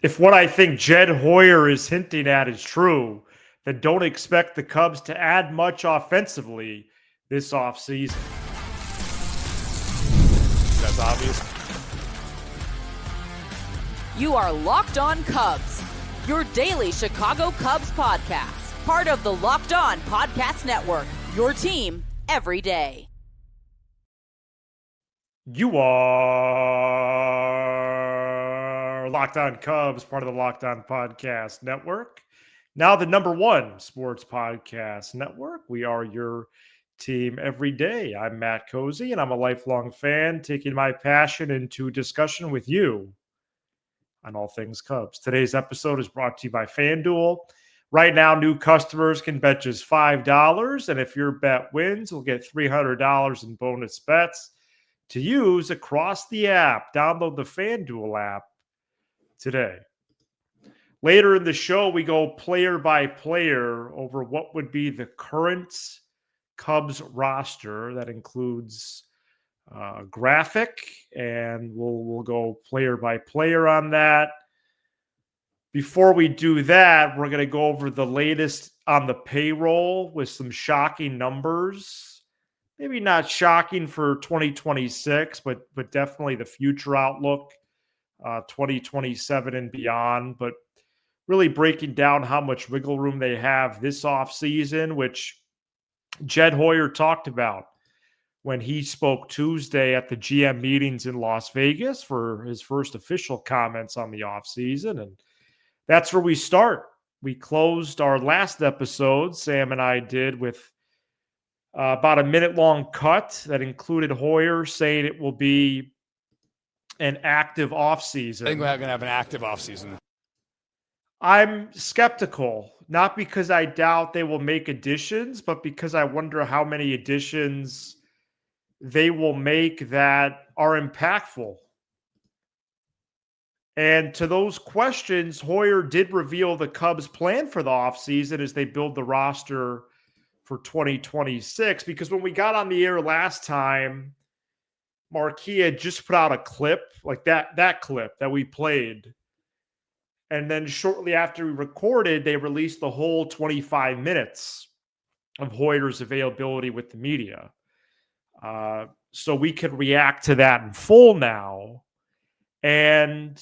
If what I think Jed Hoyer is hinting at is true, then don't expect the Cubs to add much offensively this offseason. That's obvious. You are Locked On Cubs, your daily Chicago Cubs podcast, part of the Locked On Podcast Network, your team every day. You are Locked On Cubs, part of the Locked On Podcast Network. Now the number one sports podcast network. We are your team every day. I'm Matt Cozy, and I'm a lifelong fan, taking my passion into discussion with you on all things Cubs. Today's episode is brought to you by FanDuel. Right now, new customers can bet just $5, and if your bet wins, you'll get $300 in bonus bets to use across the app. Download the FanDuel app today. Later in the show, we go player by player over what would be the current Cubs roster. That includes graphic, and we'll go player by player on that. Before we do that, we're going to go over the latest on the payroll with some shocking numbers. Maybe not shocking for 2026, but definitely the future outlook, 2027 and beyond. But really breaking down how much wiggle room they have this offseason, which Jed Hoyer talked about when he spoke Tuesday at the GM meetings in Las Vegas for his first official comments on the offseason. And that's where we start. We closed our last episode, Sam and I did, with about a minute-long cut that included Hoyer saying it will be an active offseason. I think we're going to have an active offseason. I'm skeptical, not because I doubt they will make additions, but because I wonder how many additions they will make that are impactful. And to those questions, Hoyer did reveal the Cubs' plan for the offseason as they build the roster for 2026, because when we got on the air last time, Marquis had just put out a clip like that clip that we played. And then shortly after we recorded, they released the whole 25 minutes of Hoyer's availability with the media. So we could react to that in full now. And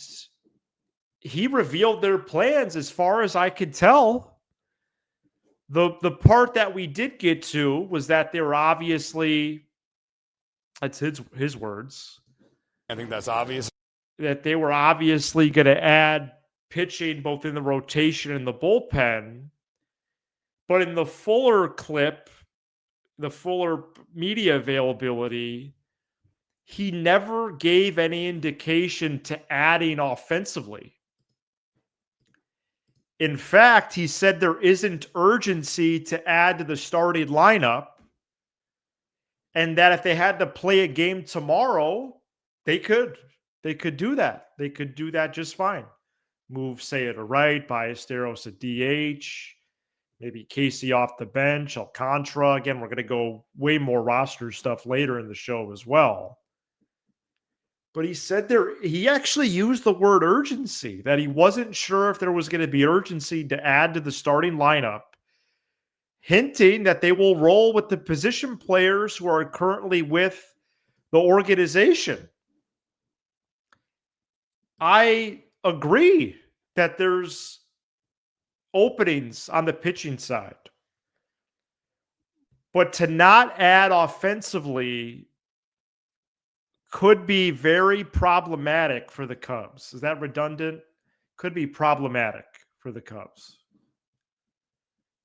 he revealed their plans as far as I could tell. The part that we did get to was that they were obviously, that's his words. I think that's obvious. That they were obviously going to add pitching both in the rotation and the bullpen. But in the Fuller clip, the Fuller media availability, he never gave any indication to adding offensively. In fact, he said there isn't urgency to add to the starting lineup, and that if they had to play a game tomorrow, they could do that. They could do that just fine. Move Sayed to right, Ballesteros at DH, maybe Casey off the bench, Alcantara. Again, we're going to go way more roster stuff later in the show as well. But he said he actually used the word urgency, that he wasn't sure if there was going to be urgency to add to the starting lineup, hinting that they will roll with the position players who are currently with the organization. I agree that there's openings on the pitching side. But to not add offensively could be very problematic for the Cubs. Is that redundant? Could be problematic for the Cubs.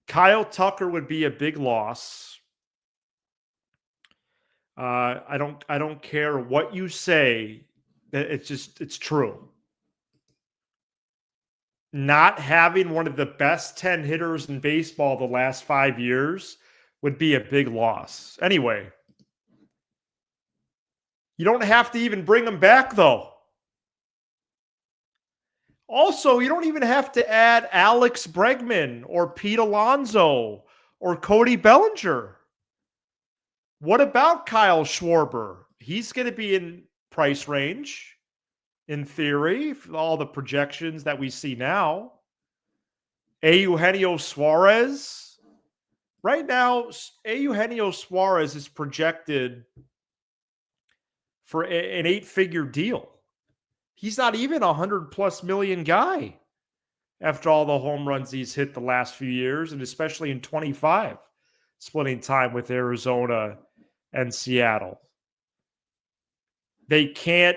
Kyle Tucker would be a big loss. I don't care what you say. It's true. Not having one of the best 10 hitters in baseball the last 5 years would be a big loss. Anyway, you don't have to even bring them back, though. Also, you don't even have to add Alex Bregman or Pete Alonso or Cody Bellinger. What about Kyle Schwarber? He's going to be in price range in theory, all the projections that we see now. Eugenio Suarez. Right now, Eugenio Suarez is projected for an 8-figure deal. He's not even a 100+ million guy after all the home runs he's hit the last few years, and especially in 25, splitting time with Arizona and Seattle. They can't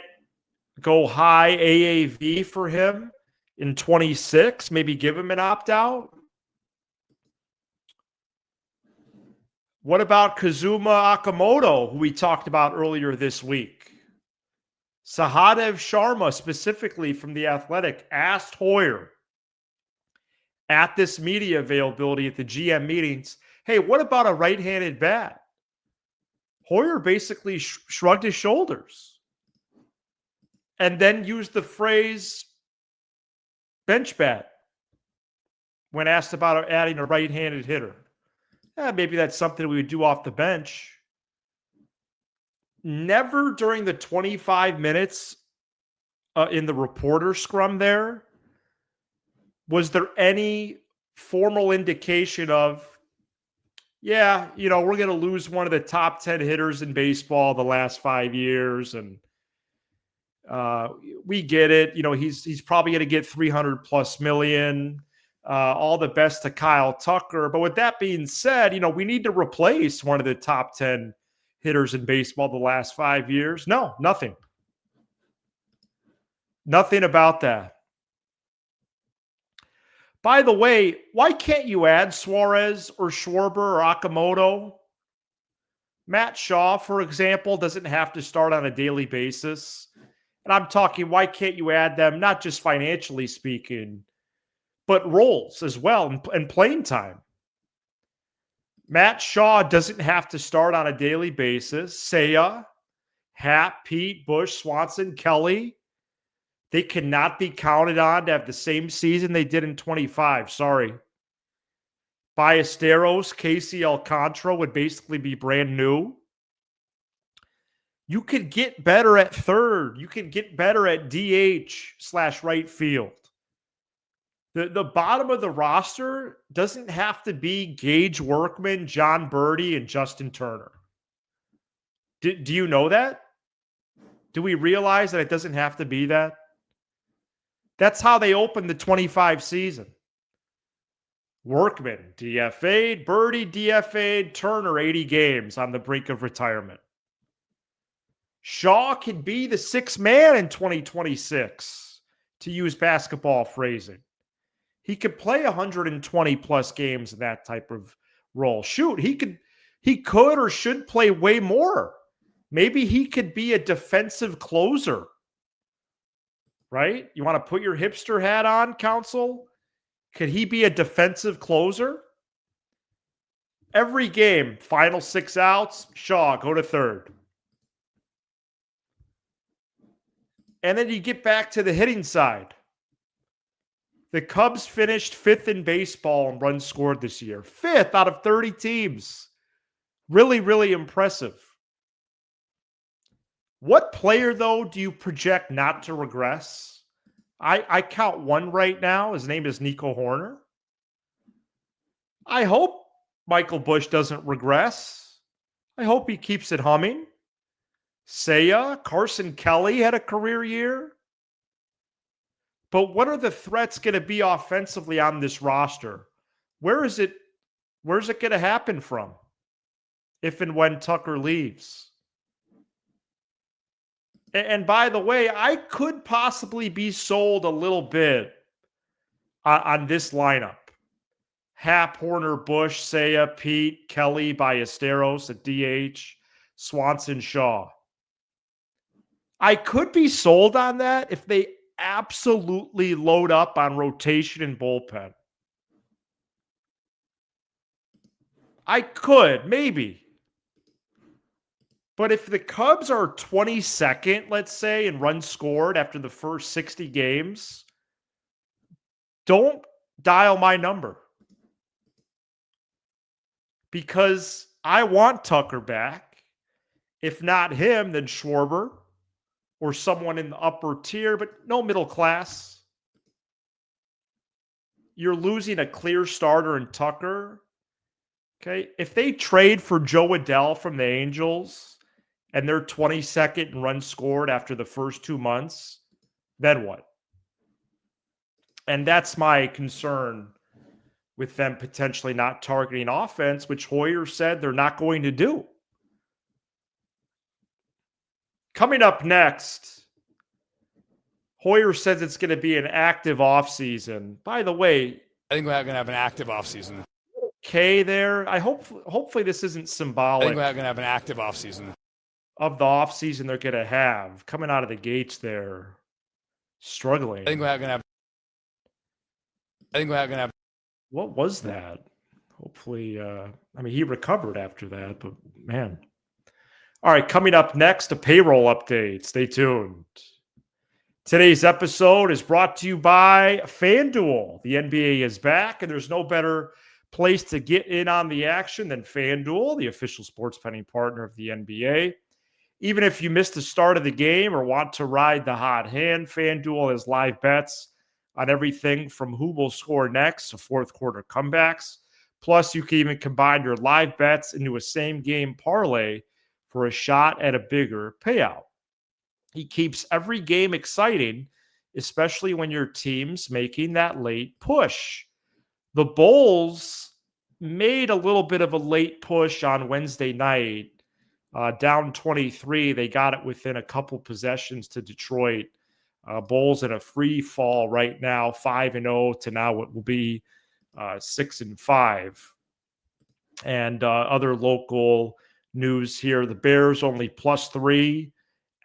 go high AAV for him in 26, maybe give him an opt-out. What about Kazuma Akamoto, who we talked about earlier this week? Sahadev Sharma, specifically from The Athletic, asked Hoyer at this media availability at the GM meetings, hey, what about a right-handed bat? Hoyer basically shrugged his shoulders and then used the phrase bench bat when asked about adding a right-handed hitter. Maybe that's something we would do off the bench. Never during the 25 minutes in the reporter scrum there was there any formal indication of, we're going to lose one of the top 10 hitters in baseball the last 5 years, and we get it. He's probably going to get 300+ million. All the best to Kyle Tucker. But with that being said, we need to replace one of the top 10 hitters in baseball the last 5 years. No, nothing. Nothing about that. By the way, why can't you add Suarez or Schwarber or Akamoto? Matt Shaw, for example, doesn't have to start on a daily basis. And I'm talking, why can't you add them, not just financially speaking, but roles as well and playing time? Matt Shaw doesn't have to start on a daily basis. Seiya, Happ, Pete, Bush, Swanson, Kelly, they cannot be counted on to have the same season they did in 25. Sorry. Ballesteros, Casey Alcantara would basically be brand new. You could get better at third. You could get better at DH/right field. The bottom of the roster doesn't have to be Gage Workman, John Birdie, and Justin Turner. Do you know that? Do we realize that it doesn't have to be that? That's how they opened the 25 season. Workman, DFA'd, Birdie, DFA'd, Turner, 80 games on the brink of retirement. Shaw could be the sixth man in 2026, to use basketball phrasing. He could play 120+ games in that type of role. Shoot, he could or should play way more. Maybe he could be a defensive closer. Right? You want to put your hipster hat on, Council? Could he be a defensive closer? Every game, final 6 outs, Shaw, go to third. And then you get back to the hitting side. The Cubs finished 5th in baseball in runs scored this year. 5th out of 30 teams. Really, really impressive. What player, though, do you project not to regress? I count one right now. His name is Nico Horner. I hope Michael Busch doesn't regress. I hope he keeps it humming. Seiya, Carson Kelly had a career year. But what are the threats going to be offensively on this roster? Where's it going to happen from if and when Tucker leaves? And by the way, I could possibly be sold a little bit on this lineup. Happ, Horner, Bush, Seiya, Pete, Kelly, Ballesteros at DH, Swanson, Shaw. I could be sold on that if they absolutely load up on rotation and bullpen. I could, maybe. But if the Cubs are 22nd, let's say, in runs scored after the first 60 games, don't dial my number. Because I want Tucker back. If not him, then Schwarber or someone in the upper tier, but no middle class. You're losing a clear starter in Tucker. Okay. If they trade for Joe Adell from the Angels and they're 22nd in runs scored after the first 2 months, then what? And that's my concern with them potentially not targeting offense, which Hoyer said they're not going to do. Coming up next, Hoyer says it's going to be an active offseason. By the way, I think we're going to have an active offseason. Okay, there. Hopefully this isn't I symbolic think we're going to have an active offseason. of the offseason they're going to have coming out of the gates there, struggling. I think we're going to have. What was that? Hopefully, he recovered after that, but man. All right, coming up next, a payroll update. Stay tuned. Today's episode is brought to you by FanDuel. The NBA is back, and there's no better place to get in on the action than FanDuel, the official sports betting partner of the NBA. Even if you missed the start of the game or want to ride the hot hand, FanDuel has live bets on everything from who will score next to fourth quarter comebacks. Plus, you can even combine your live bets into a same-game parlay for a shot at a bigger payout. He keeps every game exciting, especially when your team's making that late push. The Bulls made a little bit of a late push on Wednesday night, down 23. They got it within a couple possessions to Detroit. Bulls in a free fall right now, 5-0 to now what will be 6-5. And other local news here: the Bears only +3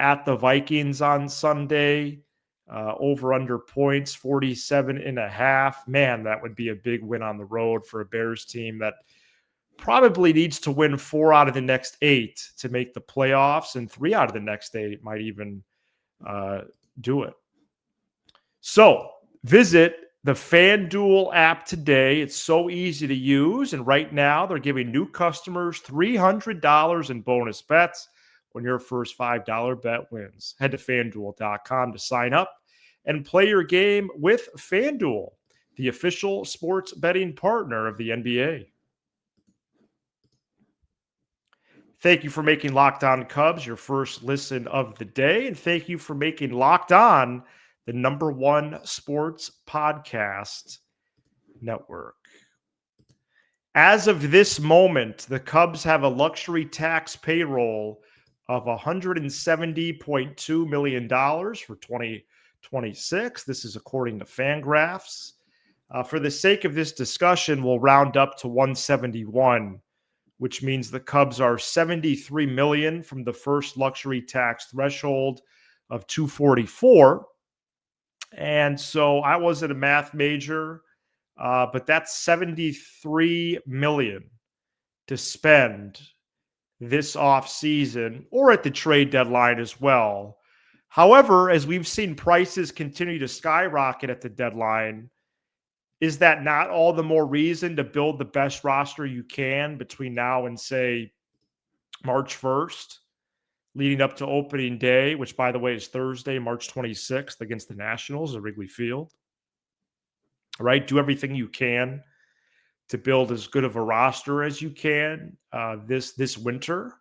at the Vikings on Sunday. Over under points 47.5. Man, that would be a big win on the road for a Bears team that probably needs to win 4 out of the next 8 to make the playoffs, and 3 out of the next 8 might even do it. So visit the FanDuel app today. It's so easy to use, and right now they're giving new customers $300 in bonus bets when your first $5 bet wins. Head to FanDuel.com to sign up and play your game with FanDuel, the official sports betting partner of the NBA. Thank you for making Locked On Cubs your first listen of the day, and thank you for making Locked On the #1 sports podcast network. As of this moment, the Cubs have a luxury tax payroll of $170.2 million for 2026. This is according to Fangraphs. For the sake of this discussion, we'll round up to 171, which means the Cubs are $73 million from the first luxury tax threshold of 244. And so I wasn't a math major, but that's $73 million to spend this offseason or at the trade deadline as well. However, as we've seen prices continue to skyrocket at the deadline, is that not all the more reason to build the best roster you can between now and, say, March 1st, leading up to opening day, which, by the way, is Thursday, March 26th against the Nationals at Wrigley Field? All right, do everything you can to build as good of a roster as you can this winter.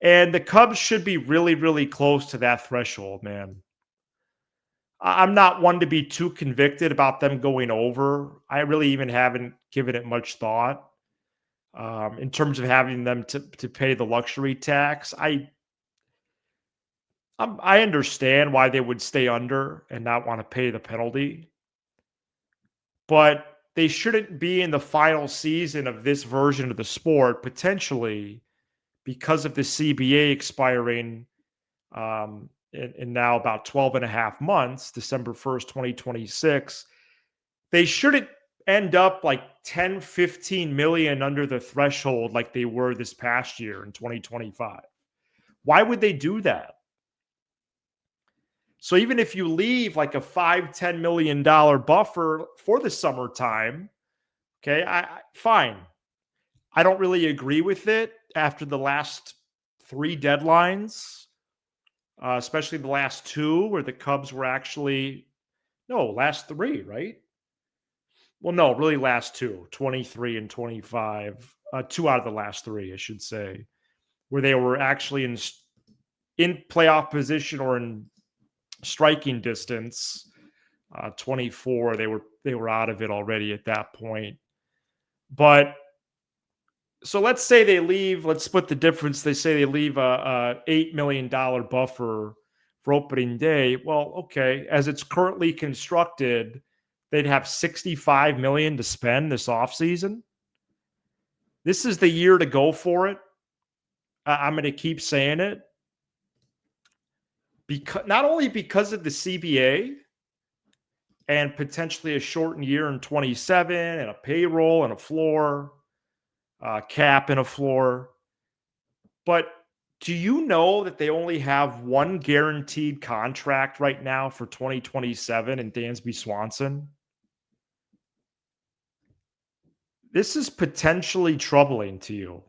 And the Cubs should be really, really close to that threshold, man. I'm not one to be too convicted about them going over. I really even haven't given it much thought in terms of having them to pay the luxury tax. I understand why they would stay under and not want to pay the penalty, but they shouldn't be in the final season of this version of the sport, potentially because of the CBA expiring in now about 12 and a half months, December 1st, 2026. They shouldn't end up like 10, 15 million under the threshold like they were this past year in 2025. Why would they do that? So even if you leave like a $5-10 million buffer for the summertime, okay, fine. I don't really agree with it after the last 3 deadlines. especially the last two where the Cubs were actually, no, last three, right? Well, no, really last two, 23 and 25. Two out of the last three, I should say, where they were actually in playoff position or in striking distance. 24, they were out of it already at that point. But so let's say they leave. Let's split the difference. They say they leave a $8 million buffer for opening day. Well, okay, as it's currently constructed, they'd have $65 million to spend this offseason. This is the year to go for it. I'm going to keep saying it, because not only because of the CBA and potentially a shortened year in 27 and a payroll and a floor, cap and a floor, but do you know that they only have one guaranteed contract right now for 2027 in Dansby Swanson? This is potentially troubling to you.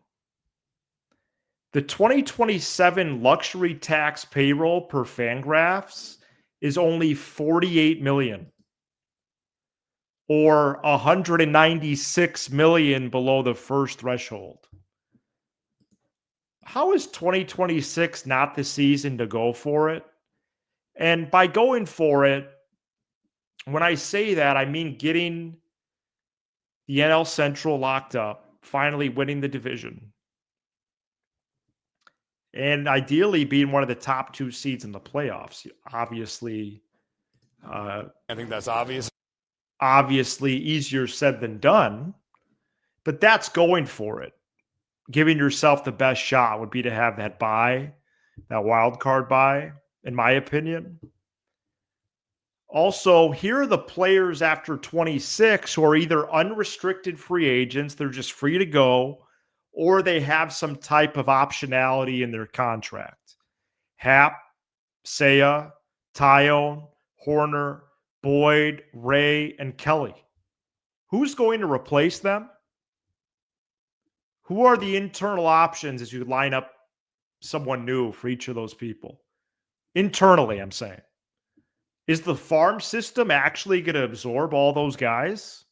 The 2027 luxury tax payroll per Fangraphs is only $48 million, or $196 million below the first threshold. How is 2026 not the season to go for it? And by going for it, when I say that, I mean getting the NL Central locked up, finally winning the division, and ideally being one of the top two seeds in the playoffs. Obviously, I think that's obvious. Obviously easier said than done, but that's going for it. Giving yourself the best shot would be to have that bye, that wild card bye, in my opinion. Also, here are the players after 26 who are either unrestricted free agents, they're just free to go, or they have some type of optionality in their contract. Happ, Seiya, Tyone, Horner, Boyd, Ray, and Kelly. Who's going to replace them? Who are the internal options as you line up someone new for each of those people? Internally, I'm saying. Is the farm system actually going to absorb all those guys?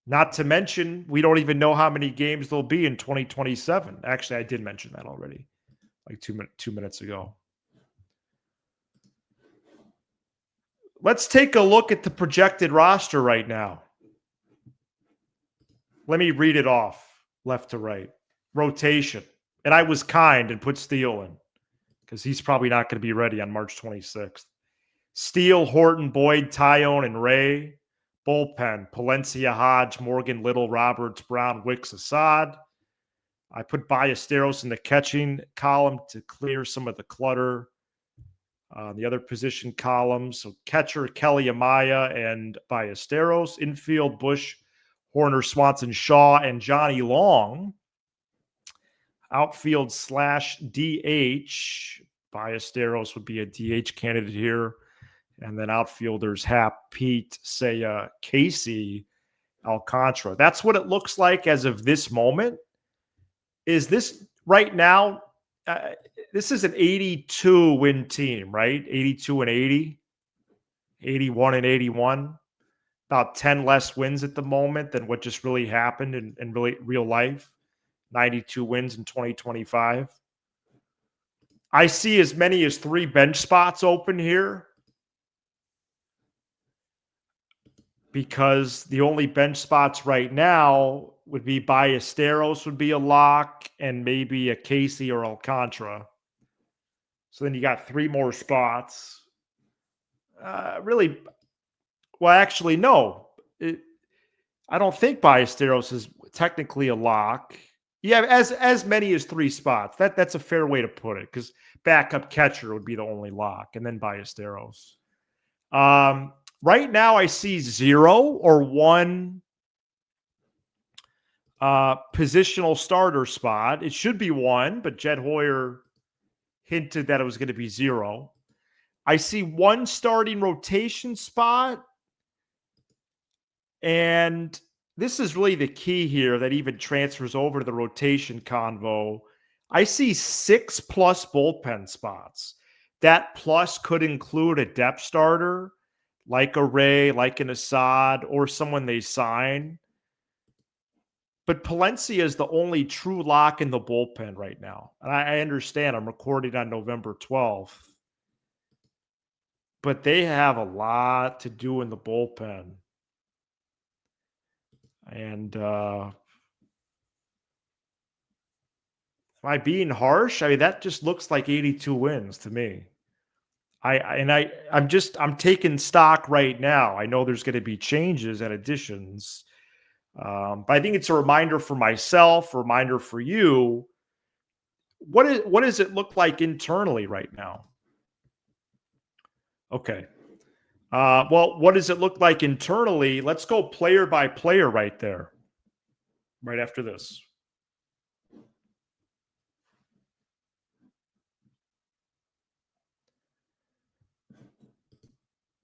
Not to mention, we don't even know how many games there'll be in 2027. Actually, I did mention that already, like 2 minutes ago. Let's take a look at the projected roster right now. Let me read it off left to right. Rotation. And I was kind and put Steele in, because he's probably not going to be ready on March 26th. Steele, Horton, Boyd, Tyone, and Ray. Bullpen, Palencia, Hodge, Morgan, Little, Roberts, Brown, Wicks, Assad. I put Ballesteros in the catching column to clear some of the clutter. The other position columns, so catcher, Kelly, Amaya, and Ballesteros. Infield, Bush, Horner, Swanson, Shaw, and Johnny Long. Outfield / DH. Ballesteros would be a DH candidate here. And then outfielders, Happ, Pete, Seiya, Casey, Alcantara. That's what it looks like as of this moment. Is this right now? This is an 82 win team, right? 82 and 80, 81 and 81. About 10 less wins at the moment than what just really happened in really real life. 92 wins in 2025. I see as many as 3 bench spots open here, because the only bench spots right now would be Ballesteros would be a lock, and maybe a Casey or Alcantara. So then you got 3 more spots. Really, well, actually, no. I don't think Ballesteros is technically a lock. Yeah, as many as 3 spots. That's a fair way to put it, because backup catcher would be the only lock, and then Ballesteros. Right now, I see 0 or 1 positional starter spot. It should be 1, but Jed Hoyer hinted that it was going to be 0. I see 1 starting rotation spot. And this is really the key here that even transfers over to the rotation convo. I see 6+ bullpen spots. That plus could include a depth starter like a Ray, like an Assad, or someone they sign. But Palencia is the only true lock in the bullpen right now. And I understand I'm recording on November 12th, but they have a lot to do in the bullpen. And am I being harsh? I mean, that just looks like 82 wins to me. I'm taking stock right now. I know there's going to be changes and additions, but I think it's a reminder for myself, a reminder for you. What does it look like internally right now? Okay. Well, what does it look like internally? Let's go player by player right there, right after this.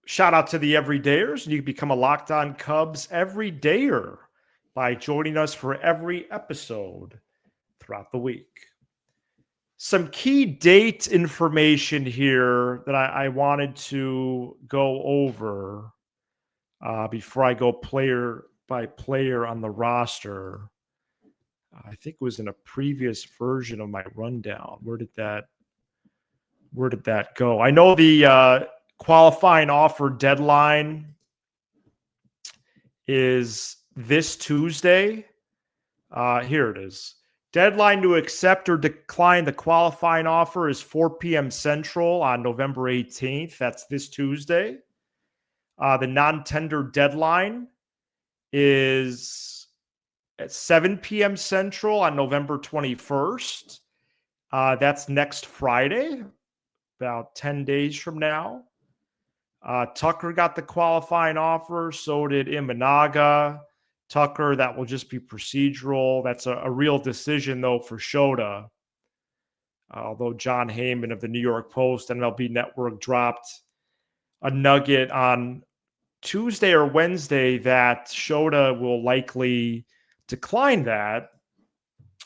Shout out to the everydayers. You can become a Locked On Cubs everydayer by joining us for every episode throughout the week. Some key date information here that I wanted to go over before I go player by player on the roster. I think it was in a previous version of my rundown. Where did that go? I know the qualifying offer deadline is this Tuesday. Here it is. Deadline to accept or decline the qualifying offer is 4 p.m. Central on November 18th. That's this Tuesday. The non-tender deadline is at 7 p.m. Central on November 21st. That's next Friday, about 10 days from now. Tucker got the qualifying offer. So did Imanaga. Tucker, that will just be procedural. That's a real decision, though, for Shota. Although John Heyman of the New York Post and MLB Network dropped a nugget on Tuesday or Wednesday that Shota will likely decline that,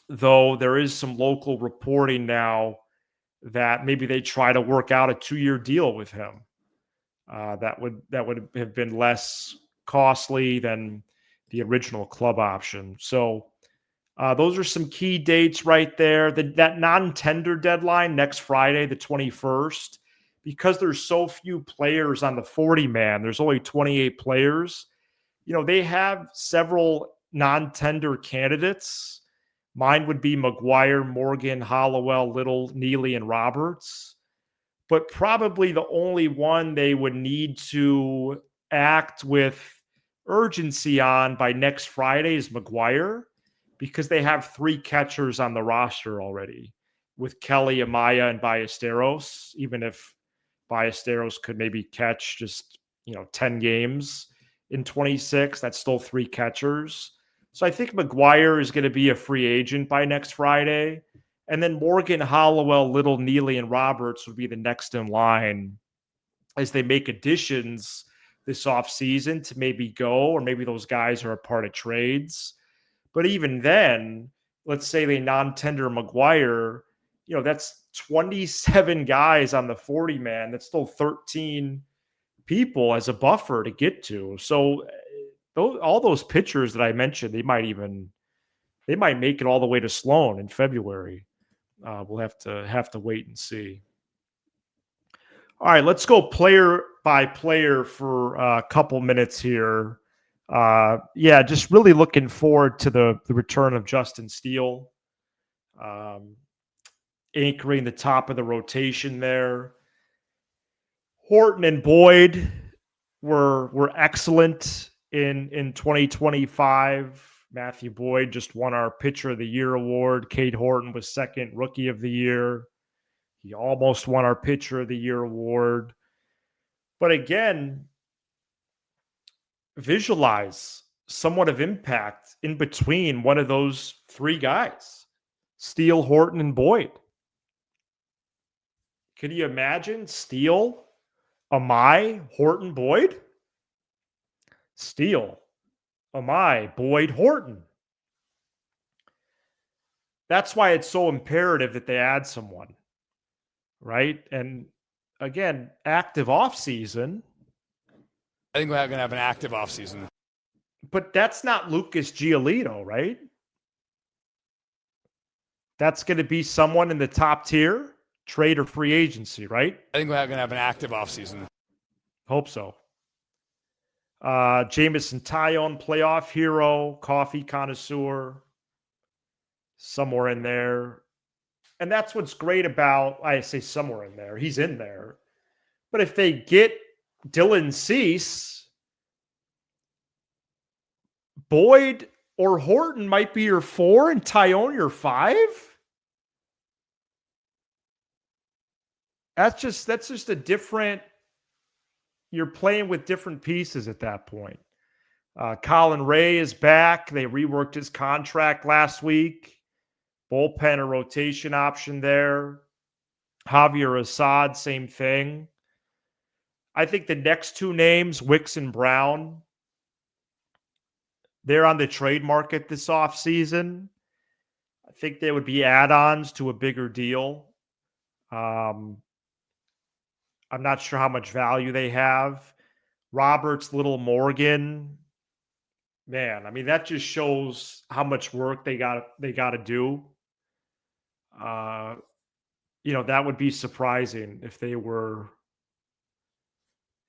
though there is some local reporting now that maybe they try to work out a 2-year deal with him. That would have been less costly than the original club option. So those are some key dates right there. That non-tender deadline next Friday, the 21st, because there's so few players on the 40-man, there's only 28 players. They have several non-tender candidates. Mine would be McGuire, Morgan, Hollowell, Little, Neely, and Roberts. But probably the only one they would need to act with urgency on by next Friday is McGuire, because they have 3 catchers on the roster already with Kelly, Amaya, and Ballesteros. Even if Ballesteros could maybe catch just 10 games in 26, that's still 3 catchers. So I think McGuire is going to be a free agent by next Friday. And then Morgan, Hollowell, Little, Neely, and Roberts would be the next in line as they make additions this offseason to maybe go, or maybe those guys are a part of trades. But even then, let's say they non-tender McGuire, that's 27 guys on the 40-man. That's still 13 people as a buffer to get to. So all those pitchers that I mentioned, they might make it all the way to Sloan in February. We'll have to wait and see. All right, let's go player by player for a couple minutes here. Just really looking forward to the return of Justin Steele, anchoring the top of the rotation there. Horton and Boyd were excellent in 2025. Matthew Boyd just won our Pitcher of the Year award. Cade Horton was second Rookie of the Year. He almost won our Pitcher of the Year award. But again, visualize somewhat of impact in between one of those 3 guys, Steele, Horton, and Boyd. Can you imagine Steele, Amai, Horton, Boyd? Steele, Amai, Boyd, Horton. that's why it's so imperative that they add someone, right? And again, active offseason. I think we're going to have an active offseason. But that's not Lucas Giolito, right? That's going to be someone in the top tier, trade or free agency, right? I think we're going to have an active offseason. Hope so. Jamison Tyone, playoff hero, coffee connoisseur, somewhere in there. And that's what's great about, I say somewhere in there, he's in there. But if they get Dylan Cease, Boyd or Horton might be your 4 and Tyone your 5. That's just a different, you're playing with different pieces at that point. Colin Ray is back. They reworked his contract last week. Bullpen or rotation option there. Javier Assad, same thing. I think the next 2 names, Wicks and Brown, they're on the trade market this offseason. I think they would be add-ons to a bigger deal. I'm not sure how much value they have. Roberts, Little, Morgan, man, I mean, that just shows how much work they got to do. That would be surprising if they were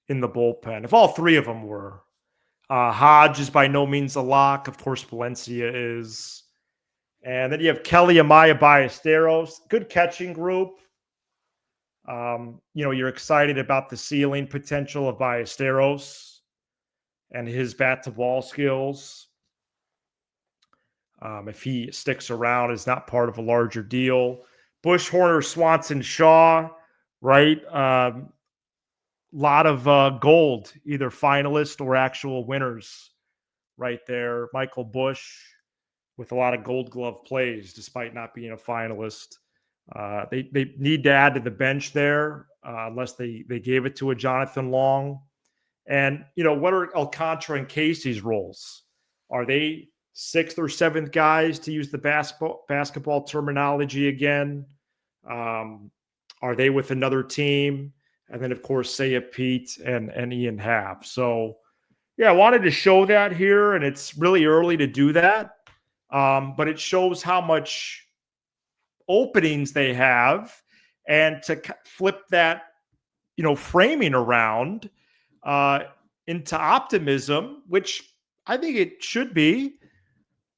in the bullpen. If all 3 of them were. Hodge is by no means a lock. Of course, Valencia is. And then you have Kelly Amaya Ballesteros. Good catching group. You're excited about the ceiling potential of Ballesteros and his bat-to-ball skills. If he sticks around, is not part of a larger deal. Bush, Horner, Swanson, Shaw, right? Lot of gold, either finalists or actual winners right there. Michael Bush with a lot of Gold Glove plays, despite not being a finalist. They need to add to the bench there, unless they gave it to a Jonathan Long. And, what are Alcantara and Casey's roles? Are they 6th or 7th guys, to use the basketball terminology again? Are they with another team? And then, of course, Saya Pete and Ian Happ. So, yeah, I wanted to show that here, and it's really early to do that. But it shows how much openings they have, and to flip that, framing around into optimism, which I think it should be.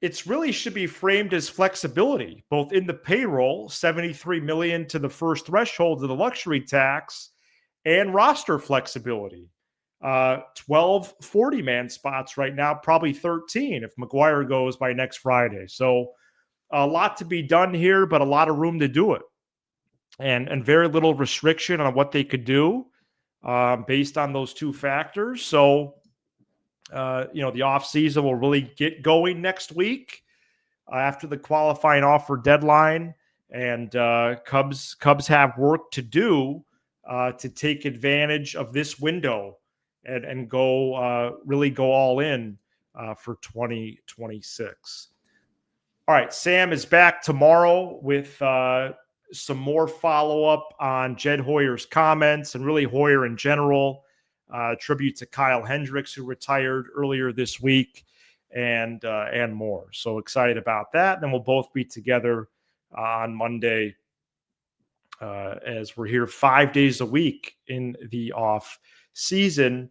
It's really should be framed as flexibility, both in the payroll, $73 million to the first threshold of the luxury tax, and roster flexibility. 12 40-man spots right now, probably 13 if McGuire goes by next Friday. So a lot to be done here, but a lot of room to do it. And very little restriction on what they could do based on those 2 factors. So, the offseason will really get going next week after the qualifying offer deadline. And Cubs have work to do to take advantage of this window and go really go all in for 2026. All right, Sam is back tomorrow with some more follow-up on Jed Hoyer's comments and really Hoyer in general. Tribute to Kyle Hendricks, who retired earlier this week, and more. So excited about that. Then we'll both be together on Monday as we're here 5 days a week in the off season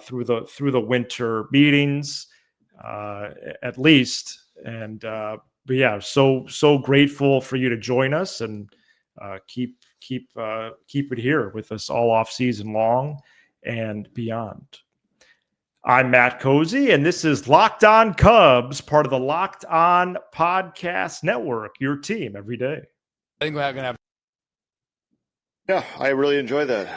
through the winter meetings, at least. And but yeah, so grateful for you to join us and keep it here with us all off season long and beyond. I'm Matt Cozy, and this is Locked On Cubs, part of the Locked On Podcast Network, your team every day. I think we're going to have. Yeah, I really enjoy that.